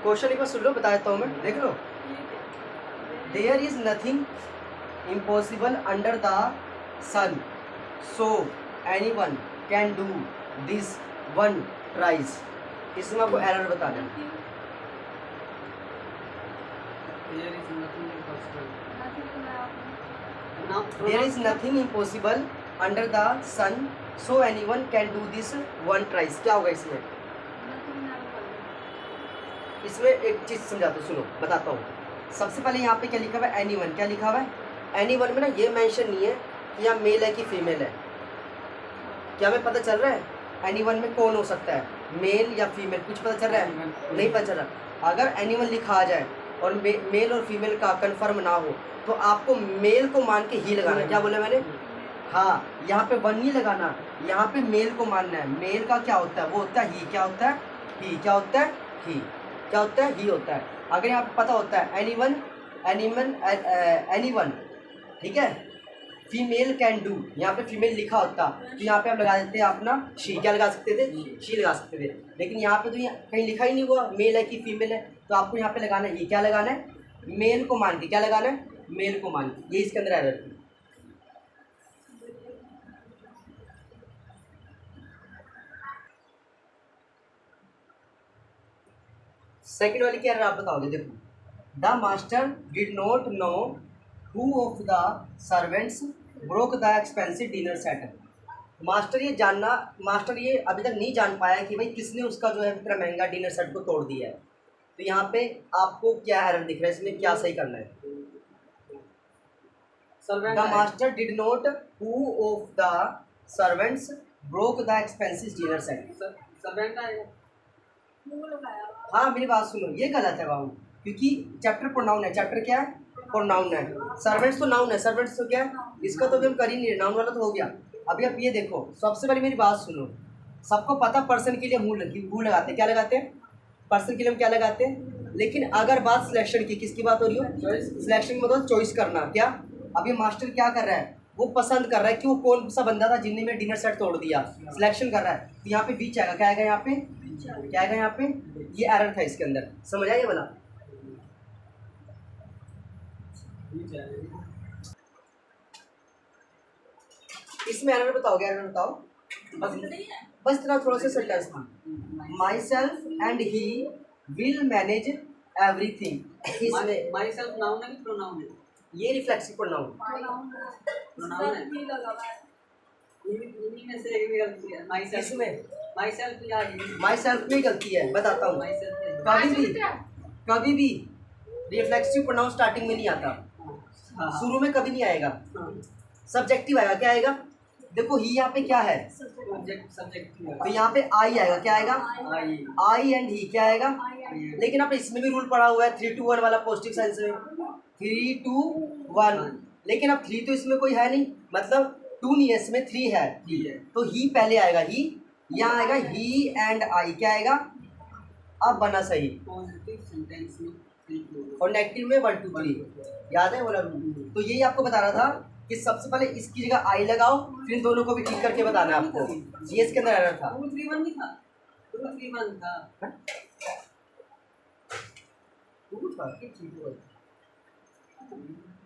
Question एक बार सुन लो, बता देता हूँ मैं, देख लो। There is nothing impossible under the sun, so any one can do this one tries. इसमें आपको एरर बता दें। There is nothing impossible under the sun, so any one can do this one tries. क्या होगा इसमें? इसमें एक चीज़ समझाता हूँ, सुनो बताता हूँ। सबसे पहले यहाँ पे क्या लिखा हुआ है? Any one. क्या लिखा हुआ है? एनी वन में ना ये मेंशन नहीं है कि यहाँ मेल है कि फीमेल है। क्या हमें पता चल रहा है एनी वन में कौन हो सकता है, मेल या फीमेल? कुछ पता चल रहा है? नहीं पता चल रहा। अगर एनी वन लिखा आ जाए और मेल और फीमेल का कंफर्म ना हो तो आपको मेल को मान के ही लगाना। क्या बोला मैंने? हाँ, यहाँ पे वन नहीं लगाना, यहाँ पे मेल को मानना है। मेल का क्या होता है? वो होता है ही। क्या होता है? ही। क्या होता है? ही। क्या होता है? ही होता है। अगर यहाँ पे पता होता है एनी वन, ठीक है, फीमेल कैन डू, यहाँ पे फीमेल लिखा होता तो यहाँ पे हम लगा देते हैं अपना शी। क्या लगा सकते थे? शी लगा सकते थे। लेकिन यहाँ पे तो कहीं लिखा ही नहीं हुआ मेल है कि फीमेल है, तो आपको यहाँ पे लगाना है ही। क्या लगाना है? मेल को मान के। क्या लगाना है? मेल को मान के। ये इसके अंदर एरर थी। सेकंड वाली क्या एरर आप बताओगे? देखो, the master did not know who of the servants broke the expensive dinner set. Master ये अभी तक नहीं जान पाया कि भाई किसने उसका जो है इतना महंगा डिनर सेट को तोड़ दिया है। तो यहाँ पे आपको क्या एरर दिख रहा है? इसमें क्या सही करना है? The master did not who of the servants broke the expensive dinner set. हाँ, मेरी बात सुनो, ये गलत है बाबू, क्योंकि चैप्टर प्रोनाउन है। चैप्टर क्या है? प्रोनाउन है। सर्वेंट्स तो नाउन है। सर्वेंट्स तो क्या है? इसका तो भी हम कर ही नहीं रहे, नाउन वाला तो हो गया। अभी आप ये देखो, सबसे पहले मेरी बात सुनो। सबको पता पर्सन के लिए हु लगाते हैं। क्या लगाते हैं? पर्सन के लिए हम क्या लगाते हैं। लेकिन अगर बात सिलेक्शन की, किसकी बात हो रही हो? सिलेक्शन मतलब चॉइस करना। क्या अभी मास्टर क्या कर रहा है? वो पसंद कर रहा है कि वो कौन सा बंदा था जिनने में डिनर सेट तोड़ दिया। सिलेक्शन कर रहा है, तो यहाँ पे बीच आएगा। क्या आएगा यहाँ पे? क्या आएगा यहाँ पे? ये एरर था इसके अंदर। समझ आइए वाला? इसमें एरर बताओगे? एरर बताओ बस इतना थोड़ा सा सेंटेंस था। My self and he will manage everything. इसमें माई सेल्फ नाउन है कि प्रोनाउन है? ये रिफ्लेक्सिव प्रोनाउन प्रोनाउन है। इन्हीं में से एक भी गलती है। माई सेल्फ इसमें माई सेल्फ या माई सेल्फ में गलती है, बताता हूँ। माई सेल्फ कभी भी रिफ्लेक्सिव प्रोनाउन स्टार्टिंग में नहीं आता, शुरू में कभी नहीं आएगा, सब्जेक्टिव आएगा। क्या आएगा? देखो ही यहाँ पे क्या है? सब्जेक्ट। तो यहाँ पे आई आएगा। क्या आएगा? आई एंड ही। क्या आएगा? लेकिन आप इसमें भी रूल पढ़ा हुआ है 3 to 1 वाला, पॉजिटिव सेंस में 3 to 1। लेकिन अब 3 तो इसमें कोई है नहीं, मतलब 2 नहीं है, इसमें 3 है। तो ही पहले आएगा। ही यहाँ आएगा ही एंड आई। क्या आएगा? अब बना सही। पॉजिटिव सेंटेंस में और नेगेटिव में 1 2 3। याद है वाला रूल? तो यही आपको बता रहा था कि सबसे पहले इसकी जगह आई लगाओ, फिर दोनों को भी ठीक करके बताना है आपको। ये इसके अंदर एरर था। 2 3 1 नहीं था, 2 3 1 था।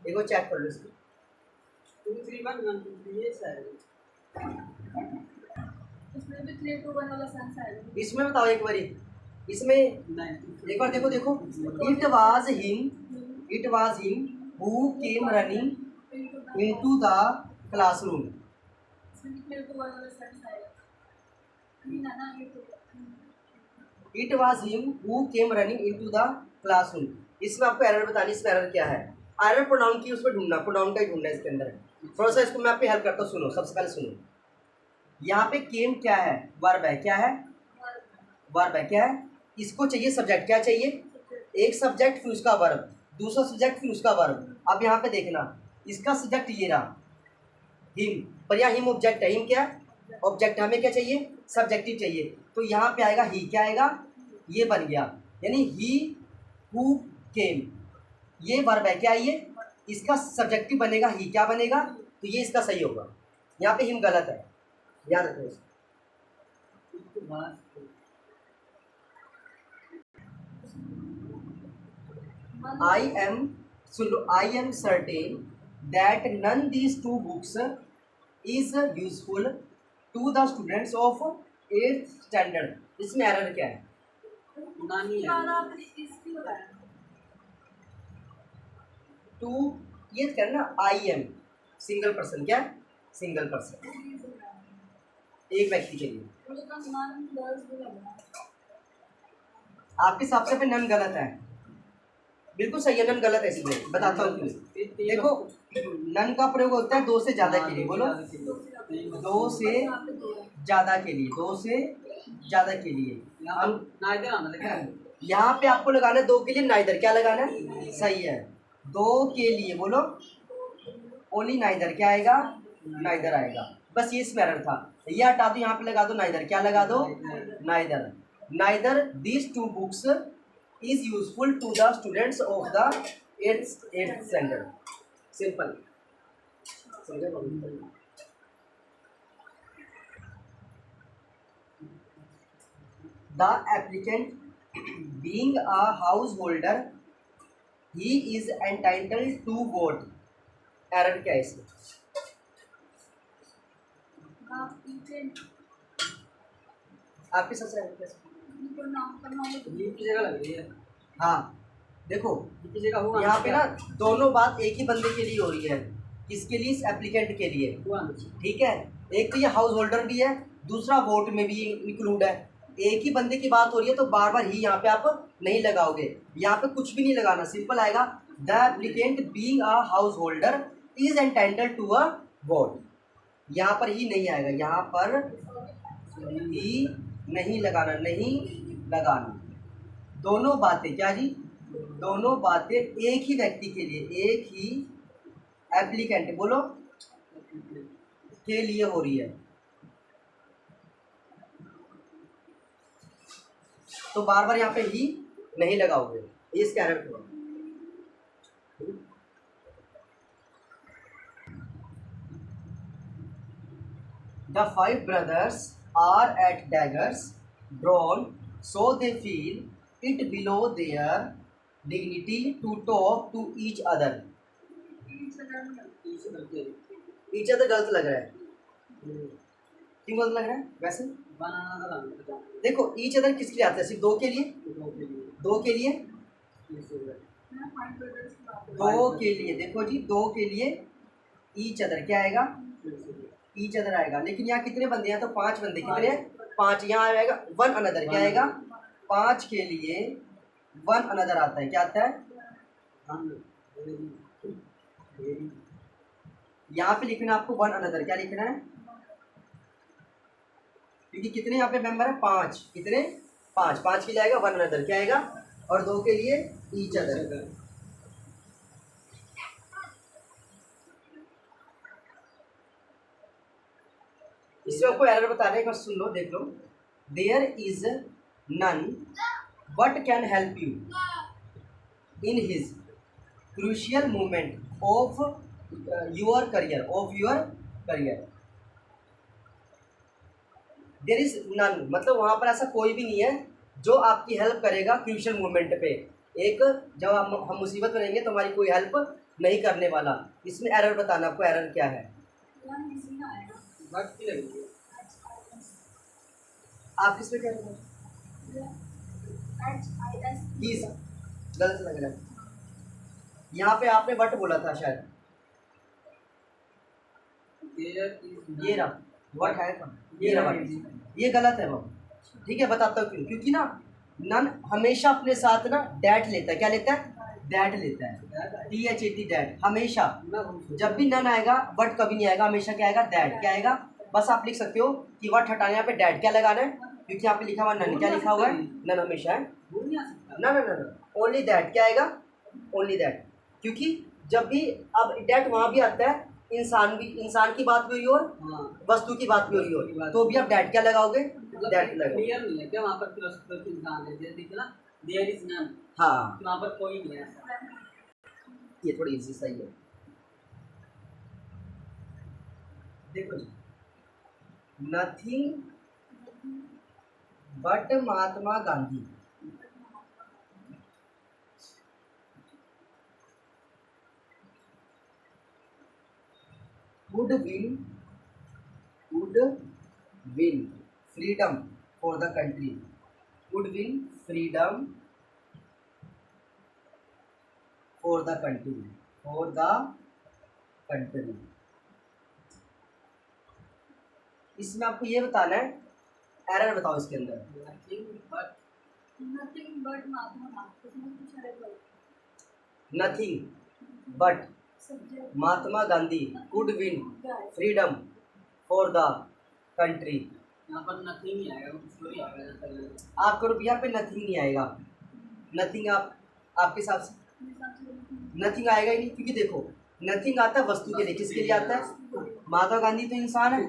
एक बार चेक कर लो इसको। 2 3 1 1 2 3 ये सर। इसमें भी 3 to 1 वाला सेंस आएगा। इसमें बताओ एक बारी, इसमें एक बार देखो। It was him who came running into the classroom. इसमें भी 3 to 1 वाला सेंस आएगा। नहीं ना, ये तो it was him who came running into the classroom. इसमें आपको एरर बतानी। इसमें एरर क्या है? एरर प्रोनाउन की, उसमें ढूंढना, प्रोनाउन का ही ढूंढना इसके अंदर। थोड़ा सा इसको मैं आपकी हेल्प करता हूँ। सुनो, सबसे पहले सुनो। यहाँ पे केम क्या है? वर्ब है। क्या है? वर्ब है। क्या है? इसको चाहिए सब्जेक्ट। क्या चाहिए? एक सब्जेक्ट फिर उसका वर्ब, दूसरा सब्जेक्ट फिर उसका वर्ब। अब यहाँ पे देखना, इसका सब्जेक्ट ये रहा हिम, पर यहाँ हिम ऑब्जेक्ट है। हिम क्या है? ऑब्जेक्ट। हमें क्या चाहिए? सब्जेक्टिव चाहिए। तो यहाँ पे आएगा ही। क्या आएगा? ये बन गया, यानी ही हु केम। ये वर्ब है। क्या है ये? इसका सब्जेक्टिव बनेगा ही। क्या बनेगा? तो ये इसका सही होगा। यहाँ पे हिम गलत है, याद रखो इसको। Itu bahas. I am certain that none these two books is useful to the students of 8th standard. इसमें एरर क्या है? नानी है। वाला आपने इसकी बताया टू ये करना आई एम सिंगल पर्सन, क्या सिंगल पर्सन, एक व्यक्ति के लिए। मुझे तो नॉन गर्ल्स भी लग रहा है। आपके हिसाब से नन गलत है, बिल्कुल सही है, नन गलत है। इसमें बताता हूँ क्यों। देखो नन का प्रयोग होता है दो से ज्यादा के लिए, बोलो दो से ज्यादा के लिए, दो से ज्यादा के लिए। हम नाइदर आना लेकिन यहाँ पे आपको लगाना है दो के लिए नाइदर, क्या लगाना है? सही है, दो के लिए बोलो ओनली नाइदर, क्या आएगा? नाइदर आएगा। बस ये इसमें एरर था, ये हटा दो, यहाँ पे लगा दो नाइदर, क्या लगा दो? Neither. Neither these two books is useful to the students of the 8th standard. Simple, समझे? The applicant being a householder, he is entitled to vote. Error क्या है इसमें? आप पीछे आपके साथ एरर क्या है? इनको नाम करना होगा। ये की जगह लग रही है। हाँ देखो ये की जगह हुआ यहाँ पे ना दोनों बात एक ही बंदे के लिए हो रही है। किसके लिए? इस एप्लीकेंट के लिए, हुआ। ठीक है। एक तो ये हाउस होल्डर भी है, दूसरा वोट में भी इंक्लूड है। एक ही बंदे की बात हो रही है तो बार बार ही यहाँ पे आप नहीं लगाओगे, यहाँ पे कुछ भी नहीं लगाना, सिंपल आएगा the applicant being a house holder is entitled to a vote. यहाँ पर ही नहीं आएगा, यहाँ पर ही नहीं लगाना, नहीं लगाना। दोनों बातें क्या जी? दोनों बातें एक ही व्यक्ति के लिए, एक ही एप्लीकेंट बोलो के लिए हो रही है, तो बार बार यहाँ पे ही नहीं लगाओगे, ये इसका एरर हुआ। The 5 brothers are at daggers drawn, so they feel it below their dignity to talk to each other. Each other गलत लग रहा है, क्यों गलत लग रहा है? वैसे देखो ईच अदर किसके लिए आता है? सिर्फ दो के लिए, दो के लिए, दो के लिए। देखो जी दो के लिए ईच अदर क्या आएगा? ईच अदर आएगा। लेकिन यहाँ कितने बंदे हैं? तो 5 बंदे। कितने हैं? 5। यहाँ आएगा वन अनदर, क्या आएगा? 5 के लिए वन अनदर आता है, क्या आता है? यहाँ पे लिखना आपको वन अनदर, क्या लिखना है? क्योंकि कितने यहाँ पे मेंबर है? 5। कितने? 5। 5 के लिए आएगा वन अनदर, क्या आएगा? और 2 के लिए ईच अदर। इसमें आपको एरर बता रहे हैं, सुन लो, देख लो। There is none but can help you in his crucial moment of your career, of your career. There is none मतलब वहाँ पर ऐसा कोई भी नहीं है जो आपकी हेल्प करेगा क्रूशियल मोमेंट पे। एक जब हम मुसीबत में रहेंगे तो हमारी कोई हेल्प नहीं करने वाला। इसमें एरर बताना आपको, एरर क्या है? आप इसमें क्या प्लीज गलत लग रहा है। यहाँ पे आपने बट बोला था शायद, ये रहा वट है, ये रहा वट, ये गलत है वो। ठीक है, बताता हूँ क्यों। क्योंकि ना नन हमेशा अपने साथ ना डैट लेता है, क्या लेता है? डैट लेता है, THAT डैट। हमेशा जब भी नन आएगा वट कभी नहीं आएगा, हमेशा क्या आएगा? डैट। क्या आएगा? बस आप लिख सकते हो कि वट हटाने यहाँ पे डैट क्या लगाना है, क्योंकि यहाँ पे लिखा हुआ नन, क्या लिखा हुआ है? नन हमेशा है ना, ना ना ओनली दैट। क्या आएगा? Only that. क्योंकि जब भी अब डैट वहाँ भी आता है, इंसान इंसान की बात भी हो रही और वस्तु की बात भी हो रही हो, तो भी आप डैट क्या लगाओगे? दैट लगाओगे। क्लियर नहीं है क्या वहाँ पर? फिलोसफर इंसान है जैसे दिखा ना, देयर इज नन। हाँ वहाँ पर कोई नहीं है। ये थोड़ी इजी सही है। देखो जी, nothing but Mahatma Gandhi would win freedom for the country, would win freedom for the country, for the country। इसमें आपको ये बताना है, एरर बताओ इसके अंदर। नथिंग बट महात्मा गांधी, उसमें कुछ अलग है। Nothing but subject Mahatma Gandhi could win freedom for the country. यहाँ पर नथिंग नहीं आएगा, कुछ और ही आएगा। आपको यहाँ पे नथिंग नहीं आएगा, नथिंग आपके हिसाब से नथिंग आएगा ही नहीं, क्योंकि देखो नथिंग आता है वस्तु के लिए, किसके लिए आता है? महात्मा गांधी तो इंसान है,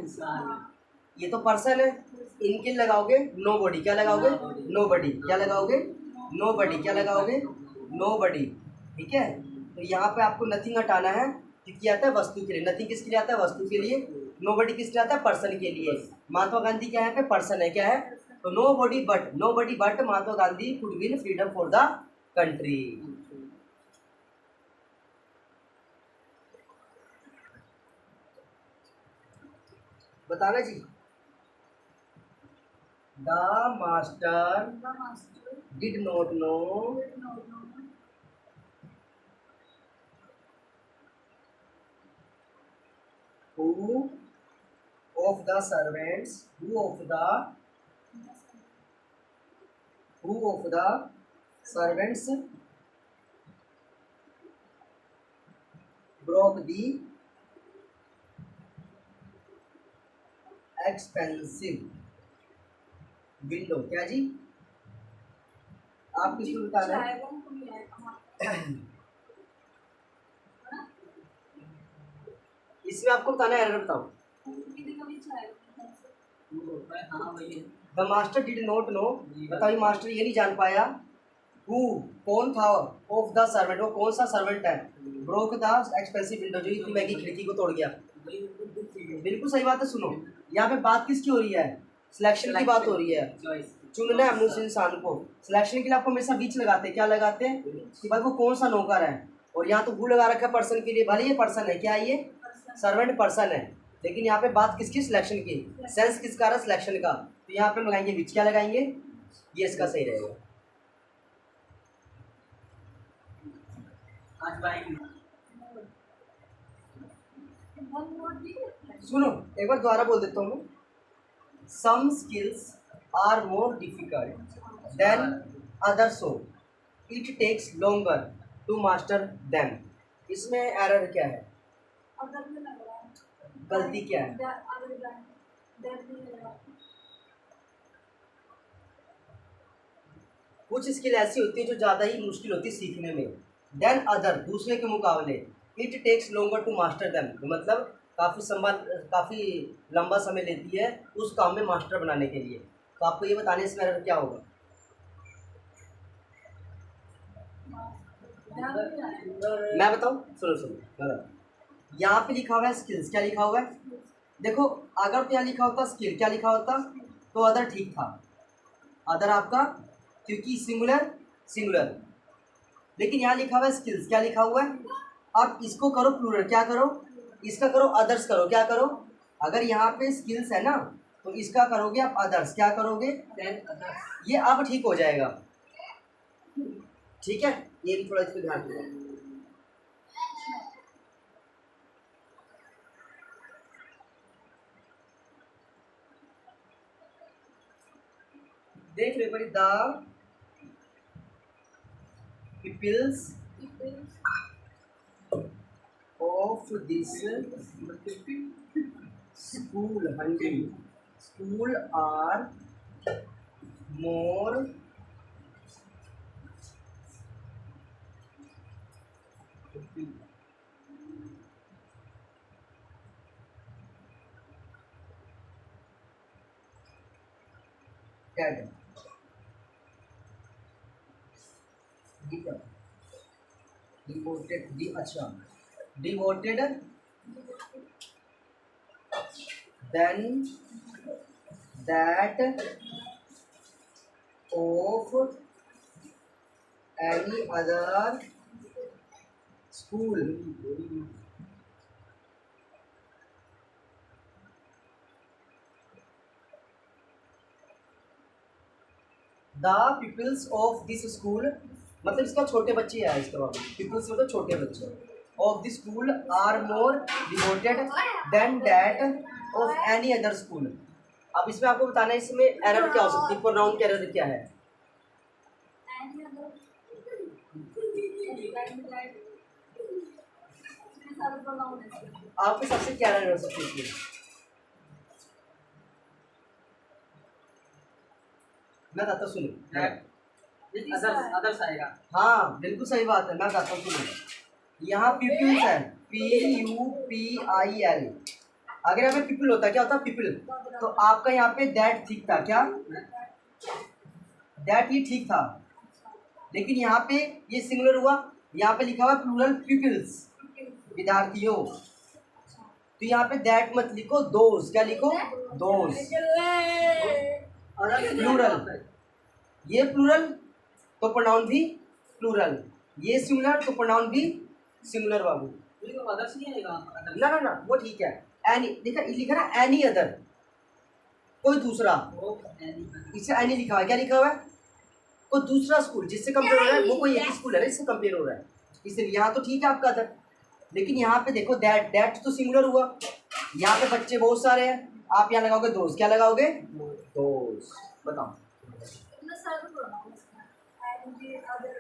ये तो पर्सन है। इनके लगाओगे नो बॉडी, क्या लगाओगे? Nobody. क्या लगाओगे? Nobody. क्या लगाओगे? Nobody. ठीक है, तो यहाँ पे आपको नथिंग हटाना है, क्योंकि आता है वस्तु के लिए। नथिंग किसके लिए आता है? वस्तु के लिए। नो बॉडी किसके लिए आता है? पर्सन के लिए। महात्मा गांधी क्या है? पे पर्सन है, क्या है? तो nobody but Mahatma Gandhi could win freedom for the country. बताना जी। The master did not know who of the servants broke the expensive window। क्या जी? आप किसको बताना है? इसमें आपको बताना है, एरर बताओ। हाँ वही है। The master did not no, बताइए मास्टर ये नहीं जान पाया। हु कौन था? ऑफ द सर्वेंट, वो कौन सा सर्वेंट है? ब्रोक द एक्सपेंसिव विंडो, जो इतनी महंगी खिड़की को तोड़ गया। बिल्कुल सही बात है। सुनो, यहाँ पे बात किसकी हो रही है? सिलेक्शन की बात हो रही है। चुनना है उस इंसान को। सिलेक्शन के लिए आपको हमेशा बीच लगाते हैं, क्या लगाते हैं? कि भाई वो कौन सा नौकर है। और यहाँ तो हु लगा रखा है पर्सन के लिए, भले ये पर्सन है, क्या है ये? सर्वेंट पर्सन है, लेकिन यहाँ पे बात किसकी? सिलेक्शन की। सेंस किसका रहा? सिलेक्शन का। तो यहाँ पे लगाएंगे बीच, क्या लगाएंगे? ये इसका सही रहेगा। सुनो एक बार दोबारा बोल देता हूँ। Some skills are more difficult than other, so it takes longer to master them. इसमें एरर क्या है? गलती क्या है? कुछ स्किल ऐसी होती है जो ज़्यादा ही मुश्किल होती है सीखने में। देन अदर, दूसरे के मुकाबले। It takes longer to master them, मतलब काफ़ी लंबा समय लेती है उस काम में मास्टर बनाने के लिए। तो आपको ये बताने इसमें एरर क्या होगा? मैं बताऊं? सुनो यहाँ पे लिखा हुआ है स्किल्स, क्या लिखा हुआ है? देखो अगर तो यहाँ लिखा होता स्किल, क्या लिखा होता? तो अदर ठीक था, अदर आपका, क्योंकि सिंगुलर। लेकिन यहाँ लिखा हुआ है स्किल्स, क्या लिखा हुआ है? अब इसको करो प्लूरल, क्या करो? इसका करो अदर्स करो, क्या करो? अगर यहाँ पे स्किल्स है ना, तो इसका करोगे आप अदर्स, क्या करोगे? ये अब ठीक हो जाएगा। ठीक है, ये भी थोड़ा इस पर ध्यान दो। देख लो बड़ी, the peoples of this school are more devoted than that of any other school. The pupils of this school, मतलब इसका छोटे बच्चे है, इसका pupils मतलब छोटे बच्चे of this school are more devoted than that of any other school. अब इसमें आपको बताना है इसमें एरर क्या हो सकती है, प्रोनाउन की एरर क्या है। Any other? इतने सारे pronoun हैं इसमें। आपके हिसाब से क्या एरर हो सकती है इसमें? मैं बताता हूँ, सुनो। अदर्स आएगा। हाँ बिल्कुल सही बात है, मैं बताता हूँ सुनो। यहाँ पीपल्स है, PUPIL। अगर यहाँ पे पीपल होता क्या होता पीपल, तो आपका यहाँ पे दैट ठीक था क्या, दैट ये ठीक था, लेकिन यहाँ पे ये सिंगुलर हुआ, यहाँ पे लिखा हुआ प्लूरल पीपल्स, विद्यार्थियों। तो यहाँ पे दैट मत लिखो, दोज, क्या लिखो, दोज, प्लूरल। ये प्लूरल तो प्रोनाउन भी प्लूरल, ये सिंगुलर तो प्रोनाउन भी सिंगुलर बाबू। अदर्स नहीं आएगा। ना ना ना वो ठीक है। एनी देखा, लिखा ना एनी अदर, कोई दूसरा, इससे एनी लिखा हुआ है, क्या लिखा हुआ है, कोई दूसरा स्कूल जिससे कंपेयर हो रहा है, वो कोई एक स्कूल है ना इससे कंपेयर हो रहा है, इसलिए यहाँ तो ठीक है आपका अदर। लेकिन यहाँ पे देखो दैट, दैट तो सिंगुलर हुआ, यहाँ पे बच्चे बहुत सारे हैं, आप यहाँ लगाओगे दोस्त, क्या लगाओगे, दोस्त। बताओ इतने सारे pronoun हैं इसमें। Any other?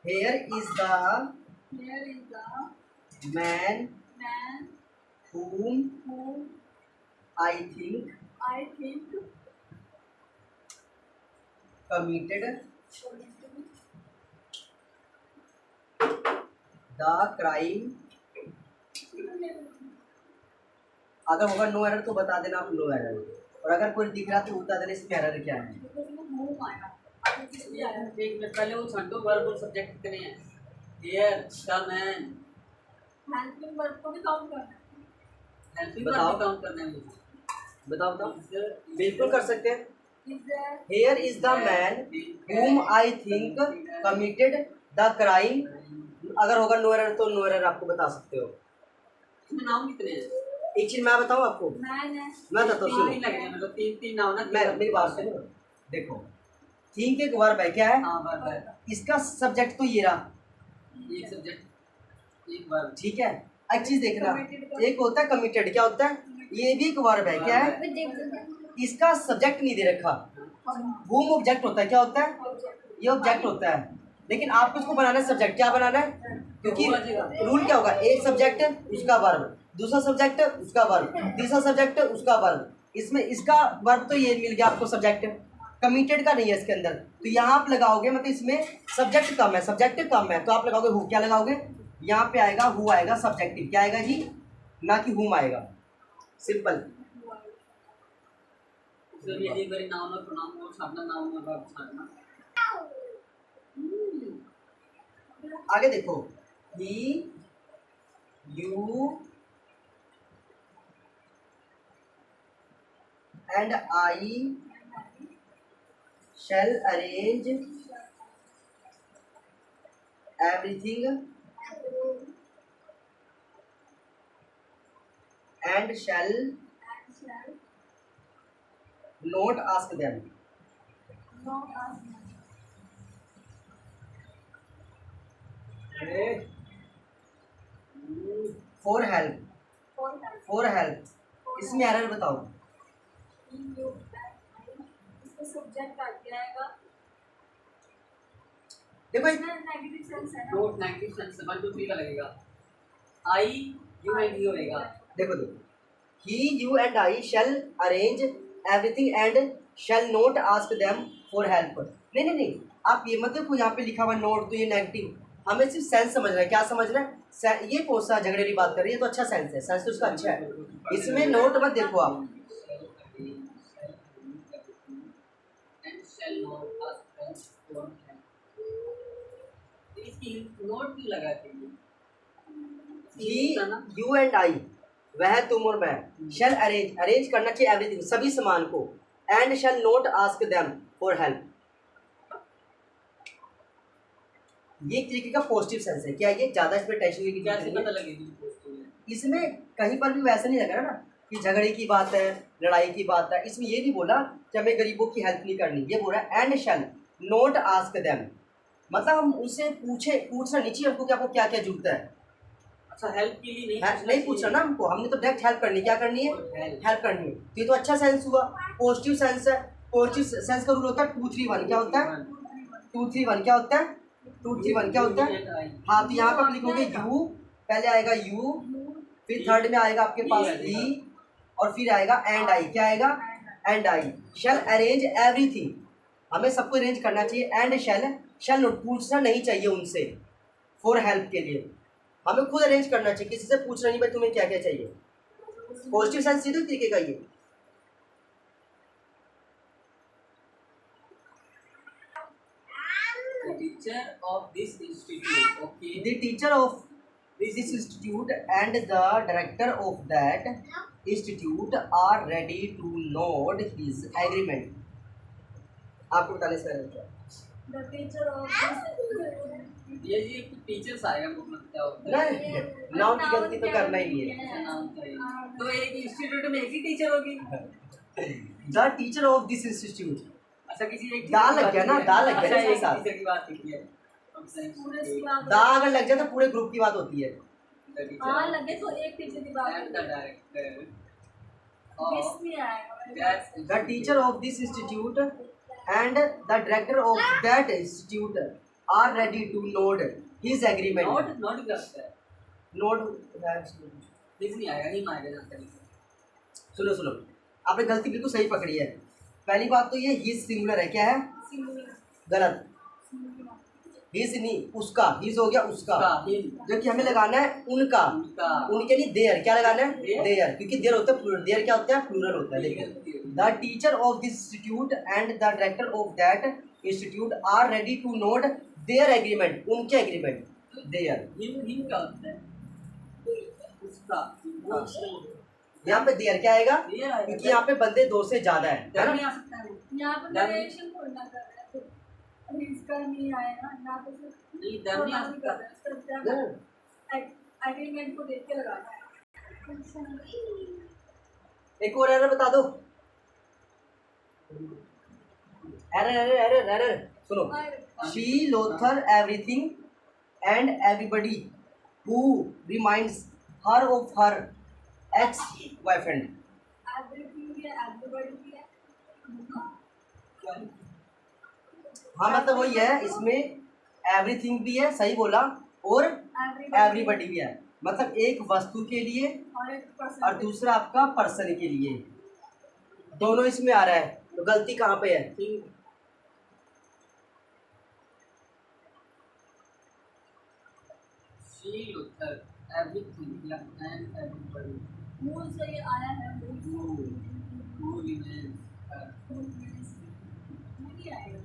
Here is the Here is the man man whom whom I think I think committed committed the crime। अगर होगा नो एरर तो बता देना आप नो एरर, और अगर कोई दिख रहा तो बता देना इसमें एरर क्या है। whom आया। आगे किस लिए आया? एक मिनट पहले वो छंटो वर्ब और सब्जेक्ट कितने हैं? Here the man, Helping verb को भी count करना है। हेल्पिंग बताओ। वर्ब काउंट करना है मुझे। बताओ बताओ, बिल्कुल कर सकते हैं। Is there? Here is the man whom I think committed the crime। अगर होगा नो एरर तो नो एरर आपको बता सकते हो। इसमें नाम कितने हैं? एक चीज मैं बताऊं आपको, Man है। मैं बताता हूँ तीन सुनो, ही लगने मतलब तीन नाम ना। मेरी बात सुनो। देखो थिंक एक वर्ब है, क्या है, हाँ वर्ब है। इसका सब्जेक्ट तो ये रहा, एक सब्जेक्ट एक वर्ब। ठीक है। एक चीज देखना, Committed का- एक होता है कमिटेड, क्या होता है, ये भी एक वर्ब है, क्या है, इसका सब्जेक्ट नहीं दे रखा। वूम ऑब्जेक्ट होता है, क्या होता है, ये ऑब्जेक्ट होता है, लेकिन आपको इसको बनाना है सब्जेक्ट, क्या बनाना है, क्योंकि रूल क्या होगा, एक सब्जेक्ट उसका वर्ब, दूसरा सब्जेक्ट उसका वर्ब, तीसरा सब्जेक्ट उसका वर्ब। इसमें इसका वर्ब तो ये मिल गया आपको सब्जेक्ट, कमिटेड का नहीं है इसके अंदर, तो यहाँ आप लगाओगे, मतलब इसमें सब्जेक्ट कम है, सब्जेक्ट कम है, तो आप लगाओगे हु, क्या लगाओगे, यहाँ पे आएगा हु आएगा, सब्जेक्टिव क्या आएगा जी, ना कि हुम आएगा, सिंपल। उसमें भी एक बारी नाउन और प्रोनाउन और छापना, नाउन और वर्ब छापना। आगे देखो, he you and I shall arrange everything and shall not ask them for help, for help। इसमें एरर बताओ, इसका सब्जेक्ट आ गया आएगा। देखो इसमें नेगेटिव सेंस है ना। नोट नेगेटिव सेंस 1 2 3 का लगेगा। आई यू एंड ही होएगा। देखो देखो, he you and I shall arrange everything and shall not ask them for help। नहीं नहीं नहीं, आप ये मत देखो, यहाँ पे लिखा हुआ नोट तो ये नेगेटिव, हमें सिर्फ सेंस समझना है, क्या समझना है, ये कौन सा झगड़े की बात कर रही है, तो अच्छा सेंस है, सेंस तो उसका अच्छा है, इसमें नोट मत देखो आप। And shall not ask them for help. इसकी नोट क्यों लगा थे? he you and I वह तुम और मैं शैल अरेंज अरेंज करना चाहिए एवरीथिंग सभी सामान को and shall not ask them for help. ये एक तरीके का पॉजिटिव सेंस है। क्या ये ज्यादा इसमें टेंशन लेने की जरूरत कैसे नहीं पता है। लगेगी पोस्ट में? इसमें कहीं पर भी वैसा नहीं लगा ना कि झगड़े की बात है लड़ाई की बात है। इसमें ये नहीं बोला कि हमें गरीबों की हेल्प नहीं करनी। ये बोल रहा है and shall not ask them मतलब हम उनसे पूछना नहीं चाहिए हमको कि आपको क्या क्या जरूरत है। अच्छा हेल्प के लिए नहीं पूछना ना हमको। हमने तो डायरेक्ट हेल्प करनी। क्या करनी है हेल्प करनी है। तो ये तो अच्छा सेंस हुआ पॉजिटिव सेंस है। पॉजिटिव सेंस का रूल होता है 2 3 1 क्या होता है 2 3 1 क्या होता है 2 3 1 क्या होता है। हाँ तो यहाँ पर आप लिखोगे यू पहले आएगा यू फिर थर्ड में आएगा आपके पास ई और फिर आएगा एंड आई। क्या आएगा and I. Shall arrange everything हमें सबको अरेंज करना चाहिए एंड शैल नोट पूछना नहीं चाहिए उनसे फॉर हेल्प के लिए। हमें खुद अरेंज करना चाहिए किसी से पूछना नहीं भाई तुम्हें क्या क्या चाहिए। पॉजिटिव सेंस सीधे तरीके का ये। The teacher of this institute, okay. The teacher of this institute and the director of that institute are ready to nod his agreement। आपको बताने से पहले क्या The teacher of this ये टीचर्स आएगा मतलब क्या होता है? नहीं नाउन की गलती तो करना ही नहीं है। अच्छा, नाम का ही। तो एक इंस्टीट्यूट में एक ही टीचर होगी। The teacher of this institute अच्छा किसी एक दाल लग गया ना दाल लग गया अच्छा, इसके एक साथ। टीचर की बात की है। पूरे की बात दा अगर लग जाए तो पूरे ग्रुप की बात होती है। हाँ लगे तो एक टीचर की बात एंड द डायरेक्टर किस नहीं आएगा The teacher of this institute and the director of that institute are ready to nod his agreement। Note note करता है। Nod दिस नहीं आएगा नहीं आएगा जानता नहीं। सुनो सुनो आपने गलती बिल्कुल सही पकड़ी है। पहली बात तो ये ही सिंगुलर है। क्या है गलत। हिज नहीं उसका हिज हो गया उसका जबकि हमें लगाना है उनका उनके नहीं देयर। क्या लगाना है देयर क्योंकि देयर होता है प्लूरल। देयर क्या होता है प्लूरल होता है। देखिए the teacher of this institute and the director of that institute are ready to note their agreement उनके एग्रीमेंट देयर। हिम क्या होता है? उसका यहाँ पे देयर क्या आएगा देयर आएगा। क्योंकि यहाँ पे बंदे 2 से ज्यादा है डर ना। नहीं आ सकता है वो। यहाँ पर डायरेक्शन खोलना कर रहा है तो इसका नहीं आएगा यहाँ पे सिर्फ नहीं डर नहीं आ सकता। एग्रीमेंट को देख के लगाना है। एक और एरर बता दो। एरर एरर एरर एरर सुनो she Lothar everything and everybody who reminds her of her ex boyfriend. Everything भी है एवरीबॉडी भी है हाँ मतलब वही है इसमें एवरीथिंग भी है सही बोला और एवरीबडी भी है। मतलब एक वस्तु के लिए और एक और पर्सन दूसरा आपका पर्सन के लिए दोनों इसमें आ रहा है। तो गलती कहाँ पे है। She looked at everything and everybody मूल से ये आया है who remains her। नहीं आएगा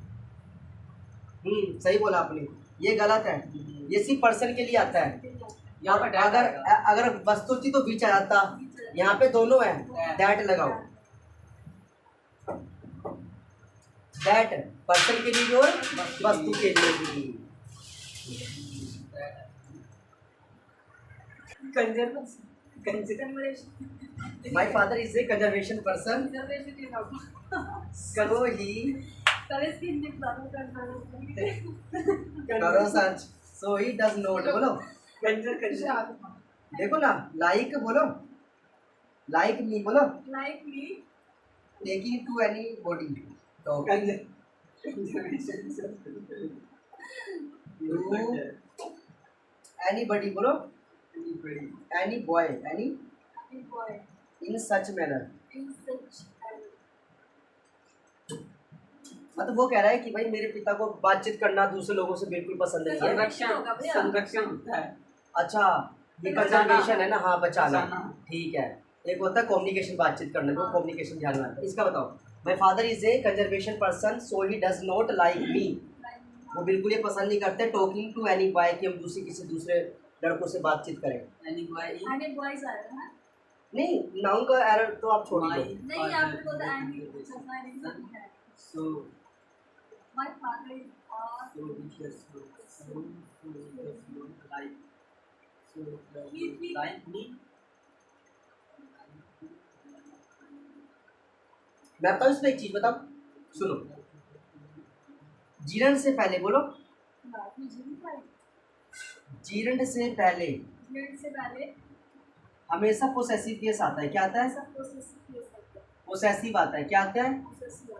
सही बोला आपने। ये गलत है। ये सिर्फ पर्सन के लिए आता है। यहाँ पर that अगर आएगा। अगर वस्तु थी तो बीच आ जाता। यहाँ पे दोनों है दैट लगाओ। दैट पर्सन के लिए भी और वस्तु के लिए भी। Conversation my father is a conservation person reservation ये बाबू सो ही कल इसकी हिंदी बाबू का करो सच सो ही डज नॉट बोलो देखो ना लाइक बोलो लाइक मी बोलो like me taking to anybody तो एनीबॉडी बोलो any boy any boy in such manner. In such मतलब वो कह रहा है कि भाई मेरे पिता को बातचीत करना दूसरे लोगों से बिल्कुल पसंद नहीं है। संरक्षण संरक्षण होता है। अच्छा ये कंजर्वेशन है ना। हाँ बचाना ठीक है। एक होता है कम्युनिकेशन बातचीत करने को कम्युनिकेशन ध्यान में आता है। इसका बताओ my father is a conservation person so he does not like me. वो बिल्कुल ये पसंद नहीं करते टॉकिंग टू एनी बॉय कि हम किसी दूसरे लड़कों से बातचीत करें। एनी बॉय आने बॉयज आएगा ना नहीं, नाउन का एरर तो आप छोड़ दो। नहीं आपने बोला एंड ही पूछा था नहीं है So, my father is so vicious, so like, so like me. मैं बताऊँ इसमें एक चीज बताऊँ, सुनो। जीरंड से पहले बोलो, बात में जीवन का जीरंड से पहले जीवन से पहले हमेशा पोसेसिव केस आता है। क्या आता है? सब प्रोसेसिव केस होता है पोसेसिव आता है। क्या आता है? प्रोसेसिव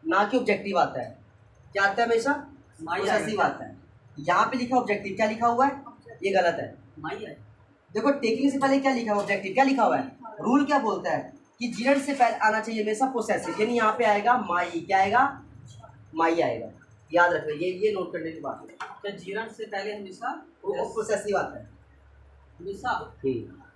ना कि ऑब्जेक्टिव आता है। क्या आता है? हमेशा माई पोसेसिव आता है। यहाँ पे लिखा ऑब्जेक्टिव, क्या लिखा हुआ है? ये गलत है। माई है। देखो टेकिंग से पहले क्या लिखा है? ऑब्जेक्टिव। क्या लिखा हुआ है? रूल क्या बोलता है कि जीरंड से पहले आना चाहिए हमेशा पोसेसिव, यानी यहाँ पे आएगा माई। क्या आएगा? माई आएगा। याद रखना, ये नोट करने की बात है। क्या जीरन से पहले हमेशा वो पोसेसिव आता है। हमेशा हम्म।